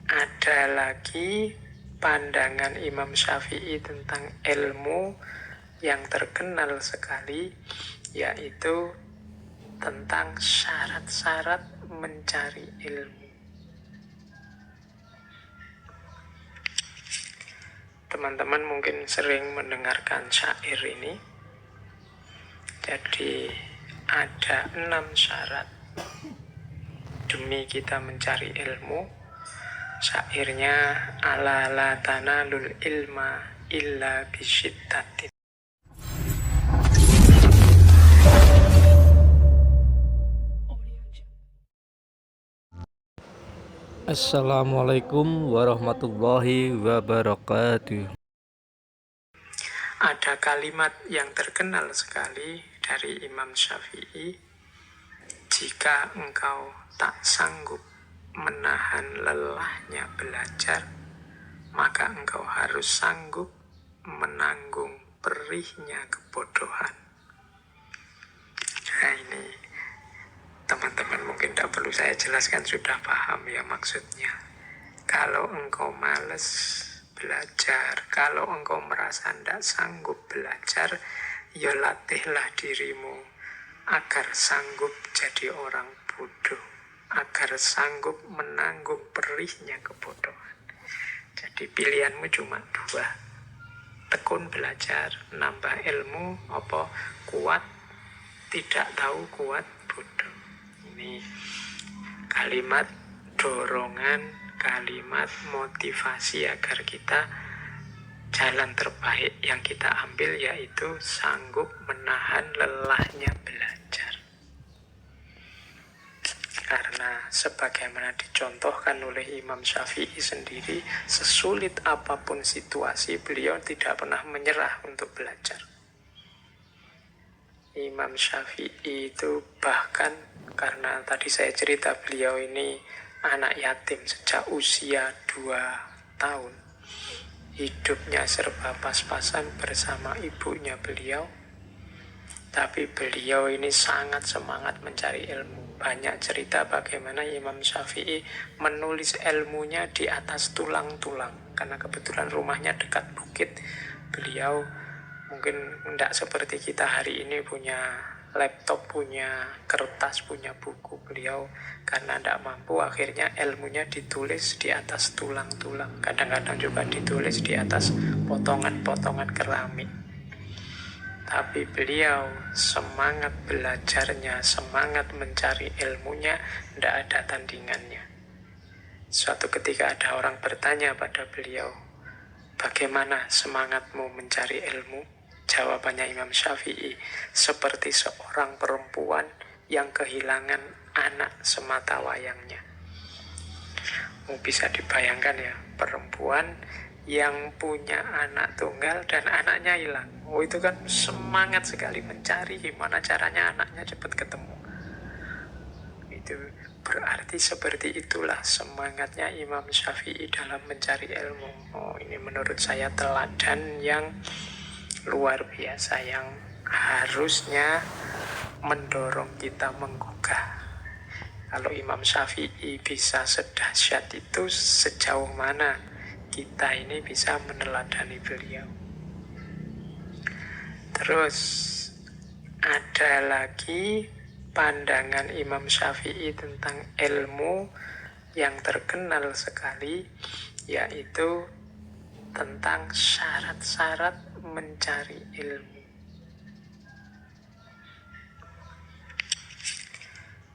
Ada lagi pandangan Imam Syafi'i tentang ilmu yang terkenal sekali, yaitu tentang syarat-syarat mencari ilmu. Teman-teman mungkin sering mendengarkan syair ini. Jadi ada 6 syarat demi kita mencari ilmu. Syairnya, ala la tanalul ilma illa bisyiddatin. Assalamualaikum warahmatullahi wabarakatuh. Ada kalimat yang terkenal sekali dari Imam Syafi'i, jika engkau tak sanggup menahan lelahnya belajar, maka engkau harus sanggup menanggung perihnya kebodohan. Nah ini teman-teman mungkin tidak perlu saya jelaskan, sudah paham ya maksudnya. Kalau engkau males belajar, kalau engkau merasa tidak sanggup belajar, ya latihlah dirimu agar sanggup jadi orang bodoh, agar sanggup menanggung perihnya kebodohan. Jadi pilihanmu cuma 2, tekun belajar, nambah ilmu, apa kuat tidak tahu, kuat bodoh. Ini kalimat dorongan, kalimat motivasi agar kita jalan terbaik yang kita ambil yaitu sanggup menahan lelahnya belajar. Karena sebagaimana dicontohkan oleh Imam Syafi'i sendiri, sesulit apapun situasi, beliau tidak pernah menyerah untuk belajar. Imam Syafi'i itu bahkan, karena tadi saya cerita beliau ini anak yatim sejak usia 2 tahun. Hidupnya serba pas-pasan bersama ibunya beliau. Tapi beliau ini sangat semangat mencari ilmu. Banyak cerita bagaimana Imam Syafi'i menulis ilmunya di atas tulang-tulang. Karena kebetulan rumahnya dekat bukit, beliau mungkin tidak seperti kita hari ini punya laptop, punya kertas, punya buku. Beliau karena tidak mampu, akhirnya ilmunya ditulis di atas tulang-tulang. Kadang-kadang juga ditulis di atas potongan-potongan keramik. Tapi beliau semangat belajarnya, semangat mencari ilmunya, tidak ada tandingannya. Suatu ketika ada orang bertanya pada beliau, bagaimana semangatmu mencari ilmu? Jawabannya Imam Syafi'i, seperti seorang perempuan yang kehilangan anak semata wayangnya. Bisa dibayangkan ya, perempuan yang punya anak tunggal dan anaknya hilang. Itu kan semangat sekali mencari gimana caranya anaknya cepat ketemu. Itu berarti seperti itulah semangatnya Imam Syafi'i dalam mencari ilmu. Ini menurut saya teladan yang luar biasa, yang harusnya mendorong kita menggugah. Kalau Imam Syafi'i bisa sedahsyat itu, sejauh mana kita ini bisa meneladani beliau. Terus ada lagi pandangan Imam Syafi'i tentang ilmu yang terkenal sekali, yaitu tentang syarat-syarat mencari ilmu.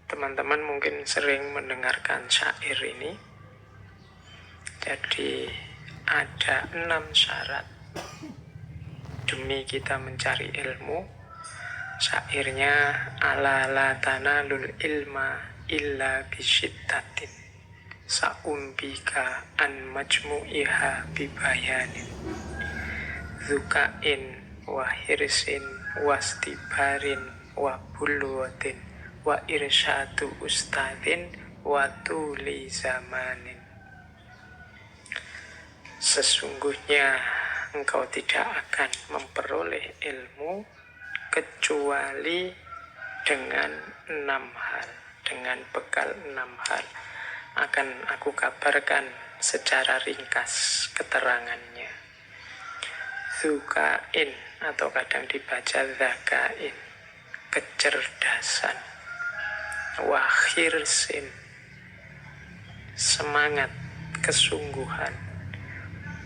Teman-teman mungkin sering mendengarkan syair ini. Jadi ada 6 syarat demi kita mencari ilmu. Syairnya, ala la tanalul ilma illa bisyiddatin, sa'umbika an majmu'iha bibayanin, zukain wa hirsin wastibarin wa bulwatin wa irsyadu ustadin wa tuli zamanin. Sesungguhnya engkau tidak akan memperoleh ilmu kecuali dengan 6 hal, dengan bekal 6 hal. Akan aku kabarkan secara ringkas keterangannya. Dzukain atau kadang dibaca zakain, kecerdasan. Wakhirsin, semangat, kesungguhan.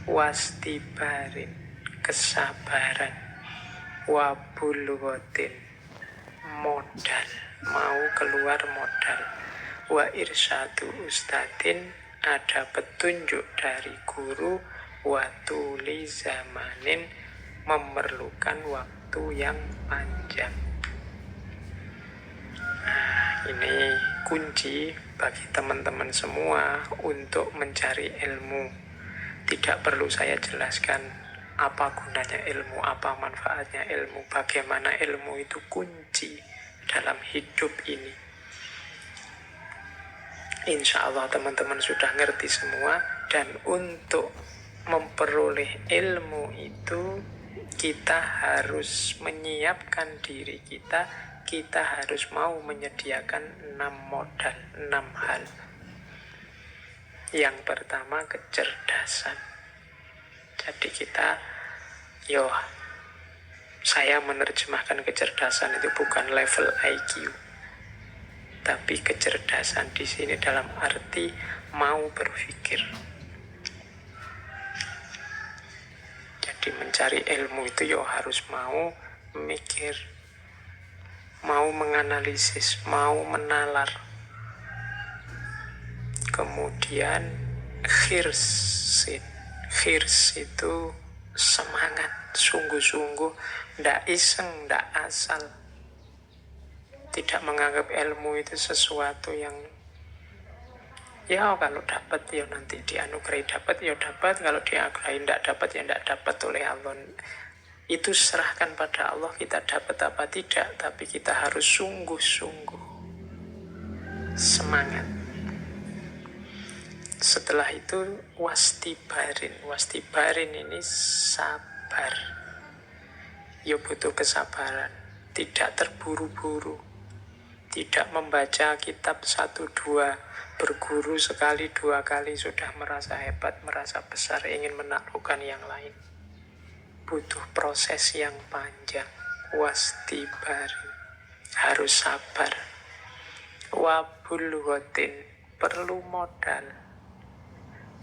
Wastibarin, kesabaran. Wabulghotin, modal, mau keluar modal. Wa irsyadu ustadin, ada petunjuk dari guru. Wa tuli zamanin, memerlukan waktu yang panjang. Nah, ini kunci bagi teman-teman semua untuk mencari ilmu. Tidak perlu saya jelaskan apa gunanya ilmu, apa manfaatnya ilmu, bagaimana ilmu itu kunci dalam hidup ini. Insya Allah teman-teman sudah ngerti semua. Dan untuk memperoleh ilmu itu kita harus menyiapkan diri kita. Kita harus mau menyediakan 6 modal, 6 hal. Yang pertama kecerdasan. Jadi saya menerjemahkan kecerdasan itu bukan level IQ, tapi kecerdasan di sini dalam arti mau berpikir. Jadi mencari ilmu itu harus mau mikir, mau menganalisis, mau menalar. Kemudian khirsin. Khirs itu semangat, sungguh-sungguh, ndak iseng, ndak asal. Tidak menganggap ilmu itu sesuatu yang kalau dapat nanti dianugerahi dapat dapat, kalau dianugerahi ndak dapat ndak dapat oleh Allah. Itu serahkan pada Allah, kita dapat apa tidak, tapi kita harus sungguh-sungguh semangat. Setelah itu wastibarin. Wastibarin ini sabar. Butuh kesabaran. Tidak terburu-buru. Tidak membaca kitab 1-2. Berguru sekali 2 kali sudah merasa hebat, merasa besar, ingin menaklukkan yang lain. Butuh proses yang panjang. Wastibarin. Harus sabar. Wabulghotin. Perlu modal.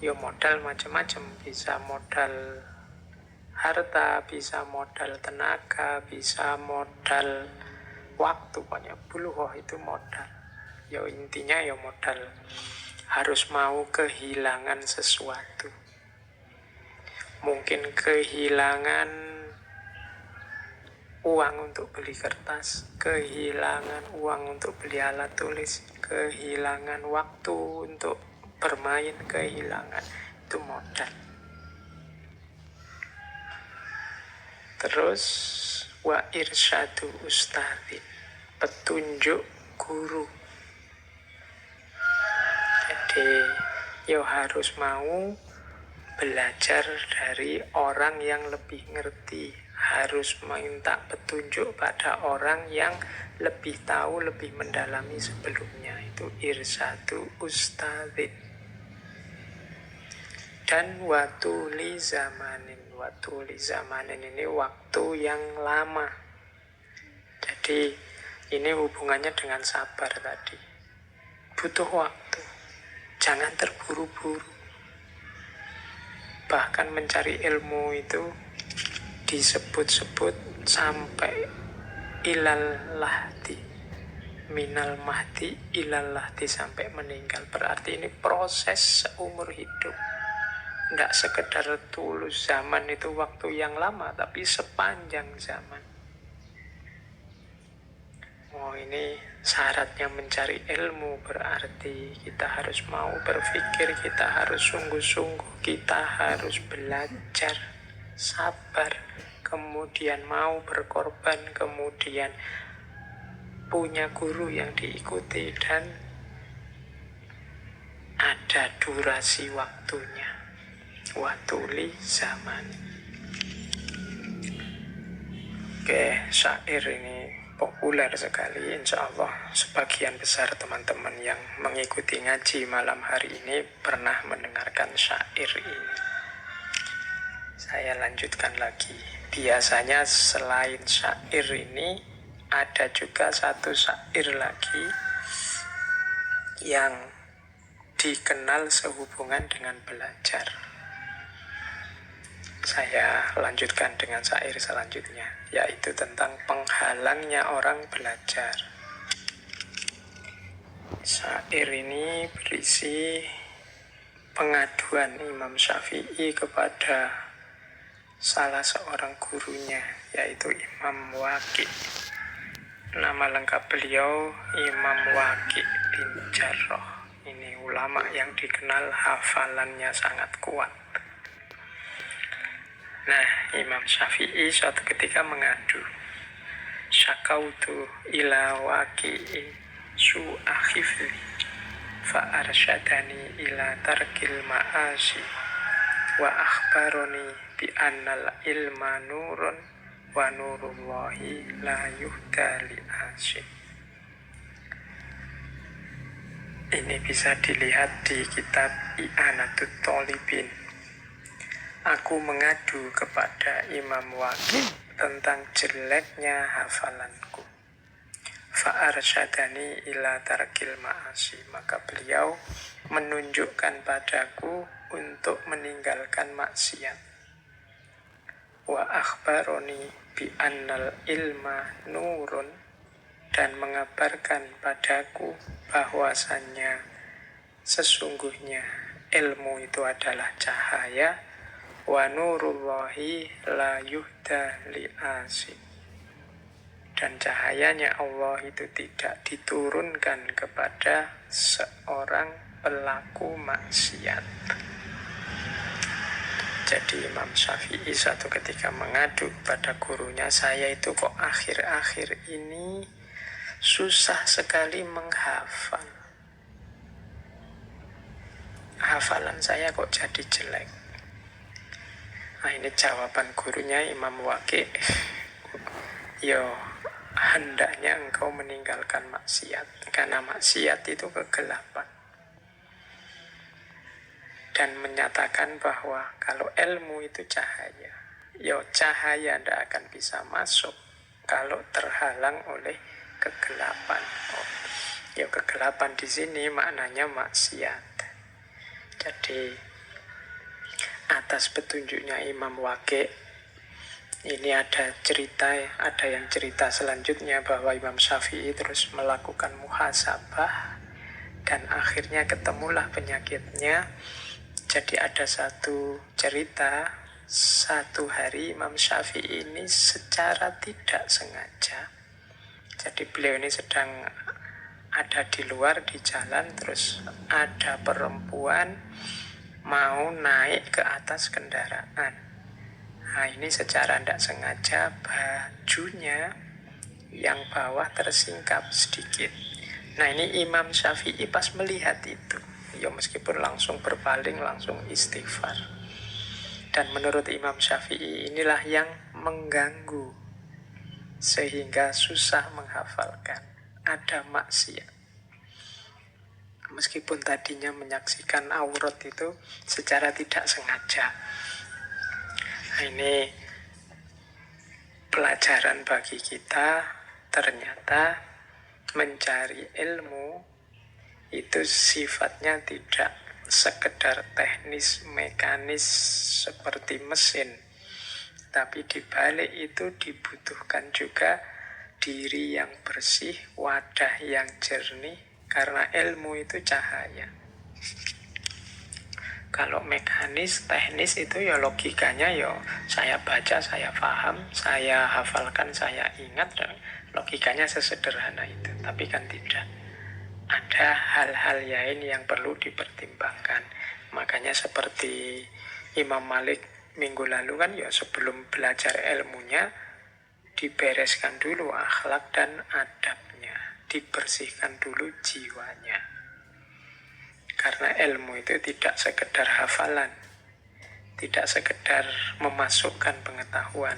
Modal macam-macam, bisa modal harta, bisa modal tenaga, bisa modal waktu, pokoknya bulughoh itu modal. Intinya modal. Harus mau kehilangan sesuatu. Mungkin kehilangan uang untuk beli kertas, kehilangan uang untuk beli alat tulis, kehilangan waktu untuk bermain, kehilangan, itu modal. Terus wa irsyadu ustadin, petunjuk guru. Jadi harus mau belajar dari orang yang lebih ngerti, harus minta petunjuk pada orang yang lebih tahu, lebih mendalami sebelumnya. Itu irsyadu ustadin. Dan watuli zamanin. Watuli zamanin ini waktu yang lama. Jadi ini hubungannya dengan sabar tadi. Butuh waktu. Jangan terburu-buru. Bahkan mencari ilmu itu disebut-sebut sampai ilal lahdi. Minal mahdi ilal lahdi, sampai meninggal. Berarti ini proses seumur hidup. Tidak sekedar tulus zaman itu waktu yang lama, tapi sepanjang zaman. Ini syaratnya mencari ilmu, berarti kita harus mau berpikir, kita harus sungguh-sungguh, kita harus belajar, sabar, kemudian mau berkorban, kemudian punya guru yang diikuti, dan ada durasi waktunya. Watuli zaman. Oke, syair ini populer sekali. Insya Allah sebagian besar teman-teman yang mengikuti ngaji malam hari ini pernah mendengarkan syair ini. Saya lanjutkan lagi. Biasanya selain syair ini ada juga satu syair lagi yang dikenal sehubungan dengan belajar. Saya lanjutkan dengan syair selanjutnya, yaitu tentang penghalangnya orang belajar. Syair ini berisi pengaduan Imam Syafi'i kepada salah seorang gurunya, yaitu Imam Waqi'. Nama lengkap beliau Imam Waqi' bin Jarrah. Ini ulama yang dikenal hafalannya sangat kuat. Nah, Imam Syafi'i suatu ketika mengadu, syakautu ila waqi'i su'a khifli fa arsyadani ila tarkil ma'asi wa akhbaroni bi annal ilma nurun wa nurullahi la yuhda li asyik. Ini bisa dilihat di kitab I'anatut Thalibin. Aku mengadu kepada Imam Waqi' tentang jeleknya hafalanku. Fa'arsyadani ila tarkil ma'asi. Maka beliau menunjukkan padaku untuk meninggalkan maksiat. Wa akhbaroni bi annal ilma nurun. Dan mengabarkan padaku bahwasannya sesungguhnya ilmu itu adalah cahaya. Wa nurullahi la yuhda li asi. Dan cahayanya Allah itu tidak diturunkan kepada seorang pelaku maksiat. Jadi Imam Syafi'i suatu ketika mengadu pada gurunya, saya itu kok akhir-akhir ini susah sekali menghafal. Hafalan saya kok jadi jelek. Nah, ini jawaban gurunya Imam Waqi'. Yo, hendaknya engkau meninggalkan maksiat, karena maksiat itu kegelapan. Dan menyatakan bahwa kalau ilmu itu cahaya, yo cahaya tidak akan bisa masuk kalau terhalang oleh kegelapan. Yo kegelapan di sini maknanya maksiat. Jadi atas petunjuknya Imam Waqi', ini ada yang cerita selanjutnya bahwa Imam Syafi'i terus melakukan muhasabah dan akhirnya ketemulah penyakitnya. Jadi ada satu cerita, satu hari Imam Syafi'i ini secara tidak sengaja, jadi beliau ini sedang ada di luar di jalan, terus ada perempuan mau naik ke atas kendaraan. Nah, ini secara tidak sengaja bajunya yang bawah tersingkap sedikit. Nah, ini Imam Syafi'i pas melihat itu, ya meskipun langsung berpaling, langsung istighfar. Dan menurut Imam Syafi'i inilah yang mengganggu sehingga susah menghafalkan. Ada maksiat. Meskipun tadinya menyaksikan aurat itu secara tidak sengaja. Nah, ini pelajaran bagi kita, ternyata mencari ilmu itu sifatnya tidak sekedar teknis, mekanis seperti mesin. Tapi di balik itu dibutuhkan juga diri yang bersih, wadah yang jernih, karena ilmu itu cahaya. Kalau mekanis, teknis itu ya logikanya ya saya baca, saya paham, saya hafalkan, saya ingat, dan logikanya sesederhana itu. Tapi kan tidak. Ada hal-hal lain yang perlu dipertimbangkan. Makanya seperti Imam Malik minggu lalu kan ya sebelum belajar ilmunya dibereskan dulu akhlak dan adabnya, dibersihkan dulu jiwanya. Karena ilmu itu tidak sekedar hafalan, tidak sekedar memasukkan pengetahuan,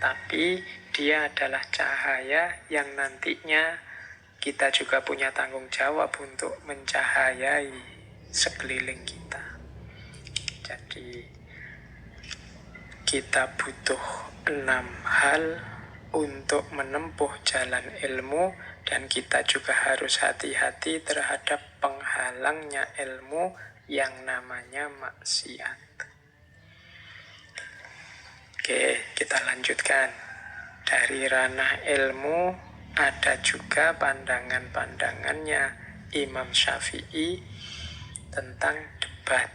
tapi Dia adalah cahaya yang nantinya kita juga punya tanggung jawab untuk mencahayai sekeliling kita. Jadi kita butuh 6 hal untuk menempuh jalan ilmu, dan kita juga harus hati-hati terhadap penghalangnya ilmu yang namanya maksiat. Oke, kita lanjutkan. Dari ranah ilmu ada juga pandangan-pandangannya Imam Syafi'i tentang debat.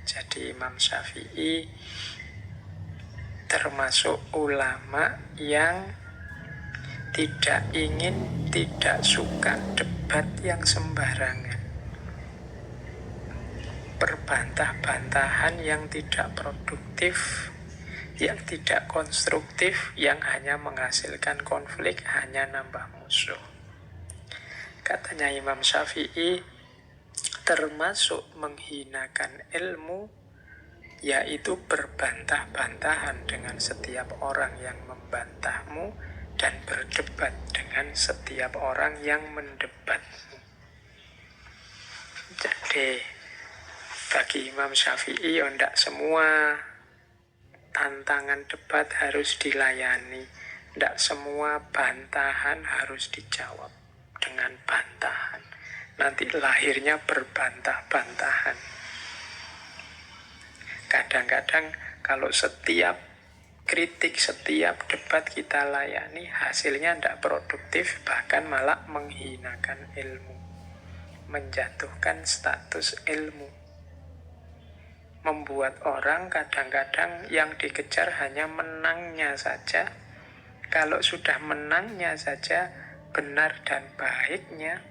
Jadi Imam Syafi'i termasuk ulama yang tidak suka debat yang sembarangan, perbantah-bantahan yang tidak produktif, yang tidak konstruktif, yang hanya menghasilkan konflik, hanya nambah musuh. Katanya Imam Syafi'i, termasuk menghinakan ilmu yaitu berbantah-bantahan dengan setiap orang yang membantahmu dan berdebat dengan setiap orang yang mendebatmu. Jadi bagi Imam Syafi'i, tidak semua tantangan debat harus dilayani, tidak semua bantahan harus dijawab dengan bantahan. Nanti lahirnya berbantah-bantahan. Kadang-kadang kalau setiap kritik, setiap debat kita layani, hasilnya tidak produktif, bahkan malah menghinakan ilmu, menjatuhkan status ilmu, membuat orang kadang-kadang yang dikejar hanya menangnya saja. Kalau sudah menangnya saja, benar dan baiknya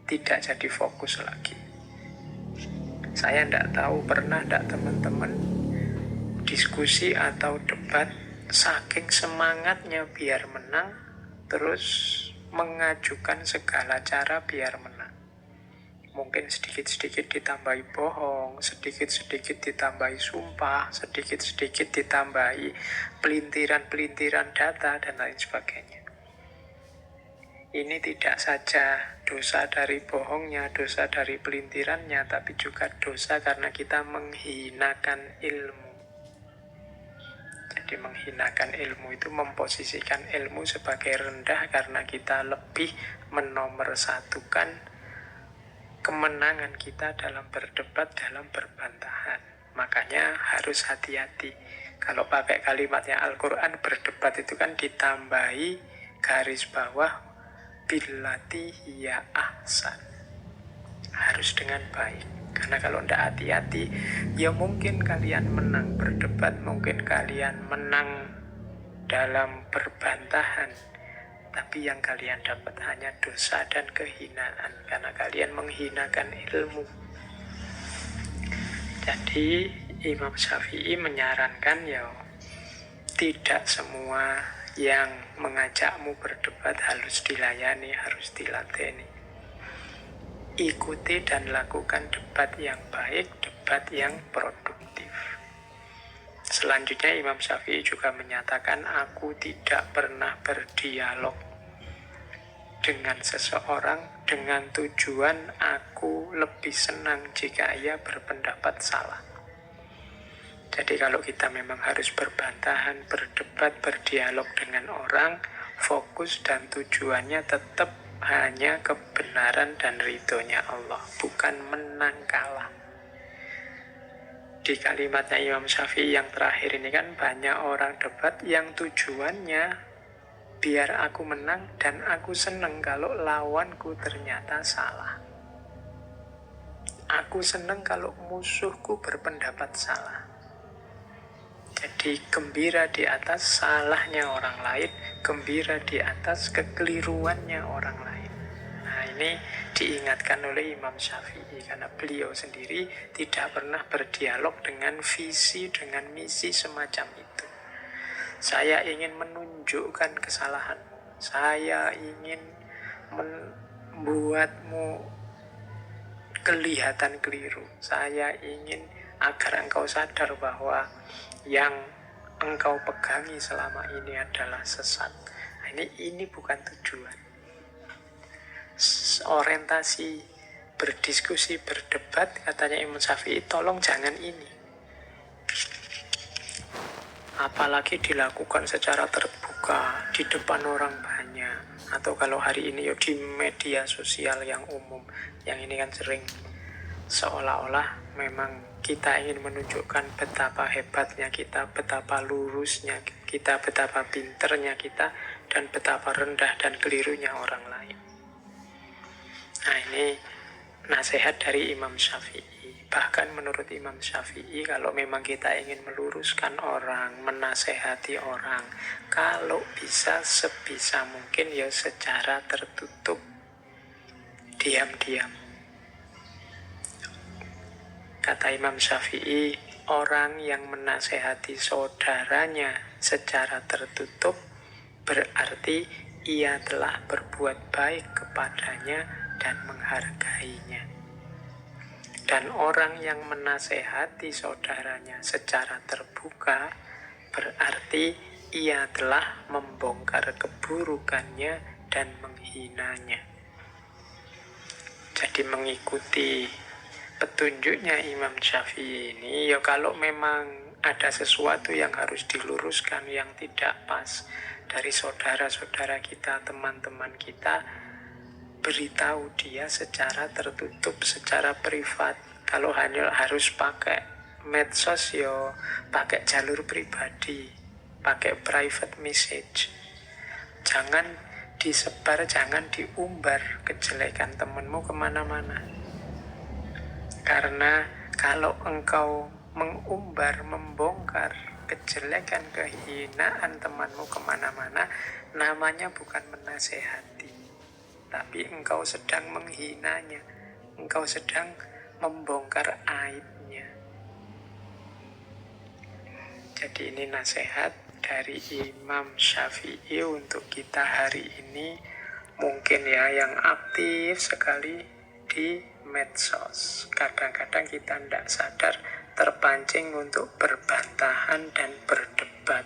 tidak jadi fokus lagi. Saya tidak tahu, pernah tidak teman-teman diskusi atau debat, saking semangatnya biar menang, terus mengajukan segala cara biar menang. Mungkin sedikit-sedikit ditambahi bohong, sedikit-sedikit ditambahi sumpah, sedikit-sedikit ditambahi pelintiran-pelintiran data, dan lain sebagainya. Ini tidak saja dosa dari bohongnya, dosa dari pelintirannya, tapi juga dosa karena kita menghinakan ilmu. Jadi menghinakan ilmu itu memposisikan ilmu sebagai rendah karena kita lebih menomorsatukan kemenangan kita dalam berdebat, dalam berbantahan. Makanya harus hati-hati. Kalau pakai kalimatnya Al-Quran, berdebat itu kan ditambahi garis bawah billati hiya ahsan, harus dengan baik. Karena kalau tidak hati-hati, ya mungkin kalian menang berdebat, mungkin kalian menang dalam berbantahan, tapi yang kalian dapat hanya dosa dan kehinaan, karena kalian menghinakan ilmu. Jadi Imam Syafi'i menyarankan, ya tidak semua yang mengajakmu berdebat harus dilayani, harus dilateni. Ikuti dan lakukan debat yang baik, debat yang produktif. Selanjutnya Imam Syafi'i juga menyatakan, aku tidak pernah berdialog dengan seseorang dengan tujuan aku lebih senang jika ia berpendapat salah. Jadi kalau kita memang harus berbantahan, berdebat, berdialog dengan orang, fokus dan tujuannya tetap hanya kebenaran dan ridhonya Allah, bukan menang kalah. Di kalimatnya Imam Syafi'i yang terakhir ini kan banyak orang debat yang tujuannya biar aku menang dan aku senang kalau lawanku ternyata salah. Aku senang kalau musuhku berpendapat salah. Jadi gembira di atas salahnya orang lain, gembira di atas kekeliruannya orang lain. Nah, ini diingatkan oleh Imam Syafi'i karena beliau sendiri tidak pernah berdialog dengan visi, dengan misi semacam itu. Saya ingin menunjukkan kesalahanmu, saya ingin membuatmu kelihatan keliru, saya ingin agar engkau sadar bahwa yang engkau pegangi selama ini adalah sesat. Nah, ini bukan tujuan. Orientasi berdiskusi, berdebat, katanya Imam Syafi'i, tolong jangan ini. Apalagi dilakukan secara terbuka di depan orang banyak, atau kalau hari ini di media sosial yang umum, yang ini kan sering seolah-olah memang kita ingin menunjukkan betapa hebatnya kita, betapa lurusnya kita, betapa pinternya kita, dan betapa rendah dan kelirunya orang lain. Nah, ini nasihat dari Imam Syafi'i. Bahkan menurut Imam Syafi'i, kalau memang kita ingin meluruskan orang, menasehati orang, kalau bisa sebisa mungkin ya secara tertutup, diam-diam. Kata Imam Syafi'i, orang yang menasehati saudaranya secara tertutup berarti ia telah berbuat baik kepadanya dan menghargainya. Dan orang yang menasehati saudaranya secara terbuka berarti ia telah membongkar keburukannya dan menghinanya. Jadi mengikuti petunjuknya Imam Syafi'i ini, ya kalau memang ada sesuatu yang harus diluruskan, yang tidak pas dari saudara-saudara kita, teman-teman kita, beritahu dia secara tertutup, secara privat. Kalau hanya harus pakai medsos, ya pakai jalur pribadi, pakai private message. Jangan disebar, jangan diumbar kejelekan temanmu kemana-mana. Karena kalau engkau mengumbar, membongkar kejelekan, kehinaan temanmu kemana-mana, namanya bukan menasehati, tapi engkau sedang menghinanya, engkau sedang membongkar aibnya. Jadi ini nasihat dari Imam Syafi'i untuk kita hari ini. Mungkin ya yang aktif sekali di medsos, kadang-kadang kita tidak sadar terpancing untuk berbantahan dan berdebat.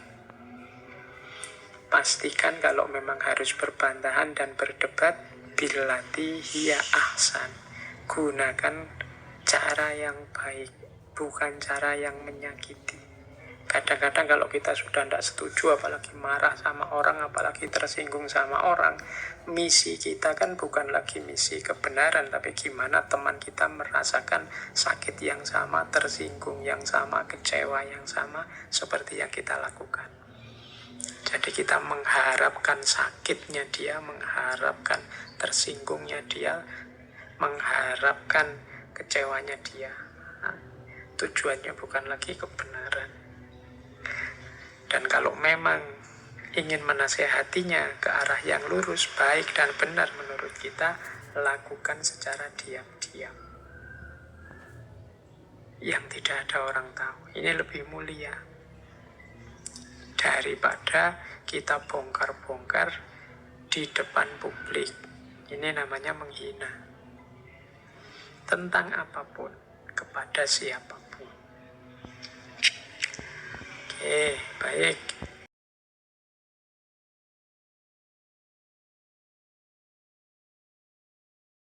Pastikan kalau memang harus berbantahan dan berdebat, billati hiya ahsan, gunakan cara yang baik, bukan cara yang menyakiti. Kadang-kadang kalau kita sudah tidak setuju, apalagi marah sama orang, apalagi tersinggung sama orang, misi kita kan bukan lagi misi kebenaran, tapi gimana teman kita merasakan sakit yang sama, tersinggung yang sama, kecewa yang sama, seperti yang kita lakukan. Jadi kita mengharapkan sakitnya dia, mengharapkan tersinggungnya dia, mengharapkan kecewanya dia. Nah, tujuannya bukan lagi kebenaran. Dan kalau memang ingin menasehatinya ke arah yang lurus, baik dan benar menurut kita, lakukan secara diam-diam, yang tidak ada orang tahu. Ini lebih mulia daripada kita bongkar-bongkar di depan publik. Ini namanya menghina tentang apapun, kepada siapapun. Oke, baik.